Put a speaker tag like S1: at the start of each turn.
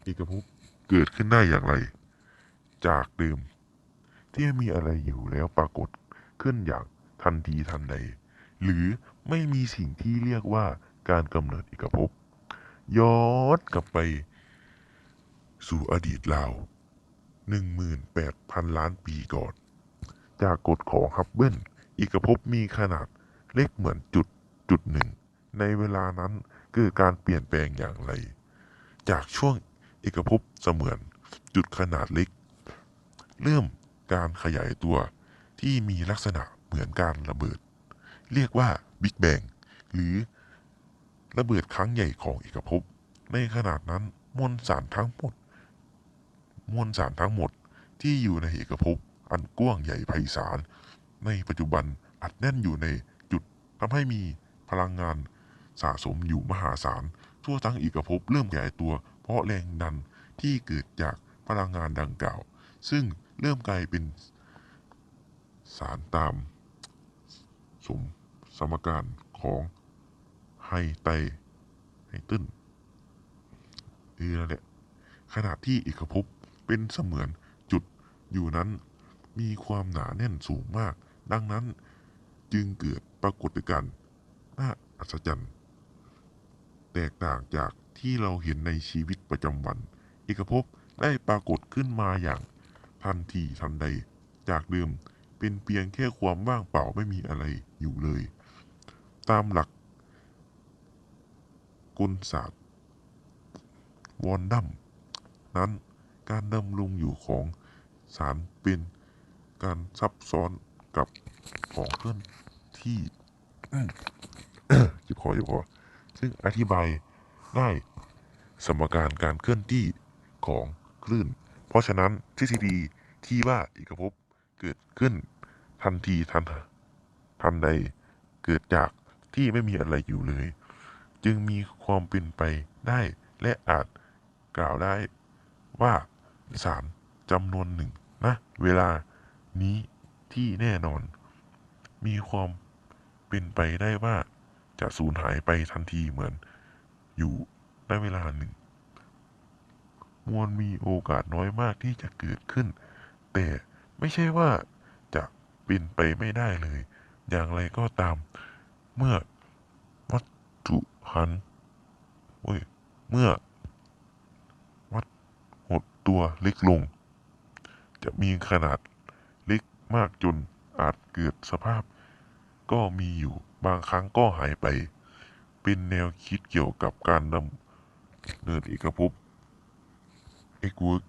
S1: เอกภพเกิดขึ้นได้อย่างไรจากเดิมที่มีอะไรอยู่แล้วปรากฏขึ้นอย่างทันทีทันใดหรือไม่มีสิ่งที่เรียกว่าการกำเนิดเอกภพย้อนกลับไปสู่อดีตราว18,000 ล้านปีก่อนจากกฎของฮับเบิลเอกภพมีขนาดเล็กเหมือนจุดหนึ่งในเวลานั้นเกิดการเปลี่ยนแปลงอย่างไรจากช่วงเอกภพเสมือนจุดขนาดเล็ก เริ่มการขยายตัวที่มีลักษณะเหมือนการระเบิดเรียกว่าบิ๊กแบงหรือระเบิดครั้งใหญ่ของเอกภพในขนาดนั้นมวลสารทั้งหมดมวลสารทั้งหมดที่อยู่ในเอกภพอันกว้างใหญ่ไพศาลในปัจจุบันอัดแน่นอยู่ในจุดทำให้มีพลังงานสะสมอยู่มหาศาลทั่วทั้งเอกภพเริ่มขยายตัวเพราะแรงดันที่เกิดจากพลังงานดังกล่าว ซึ่งเริ่มกลายเป็นสารตามสมสมการของไฮไตไฮตึนนั่นแหละขณะที่เอกภพเป็นเสมือนจุดอยู่นั้นมีความหนาแน่นสูงมากดังนั้นจึงเกิดปรากฏการณ์น่าอัศจรรย์แตกต่างจากที่เราเห็นในชีวิตประจำวันเอกภพได้ปรากฏขึ้นมาอย่างทันทีทันใดจากเดิมเป็นเพียงแค่ความว่างเปล่าไม่มีอะไรอยู่เลยตามหลักกลศาสตร์วอนดัมนั้นการดำรงอยู่ของสารเป็นการซับซ้อนกับของเคลื่อนที่เจ็บคอซึ่งอธิบายได้สมการการเคลื่อนที่ของคลื่นเพราะฉะนั้นทฤษฎีที่ว่าเอกภพเกิดขึ้นทันทีทันใดเกิดจากที่ไม่มีอะไรอยู่เลยจึงมีความเป็นไปได้และอาจกล่าวได้ว่าสารจำนวนหนึ่งนะเวลานี้ที่แน่นอนมีความเป็นไปได้ว่าจะสูญหายไปทันทีเหมือนอยู่ในเวลาหนึ่งมวลมีโอกาสน้อยมากที่จะเกิดขึ้นแต่ไม่ใช่ว่าจะเป็นไปไม่ได้เลยอย่างไรก็ตามเมื่อวัตถุหันเว้ยเมื่อวัดหดตัวเล็กลงจะมีขนาดเล็กมากจนอาจเกิดสภาพก็มีอยู่บางครั้งก็หายไปเป็นแนวคิดเกี่ยวกับการดำเนินเอกภพเอกเวิร์ก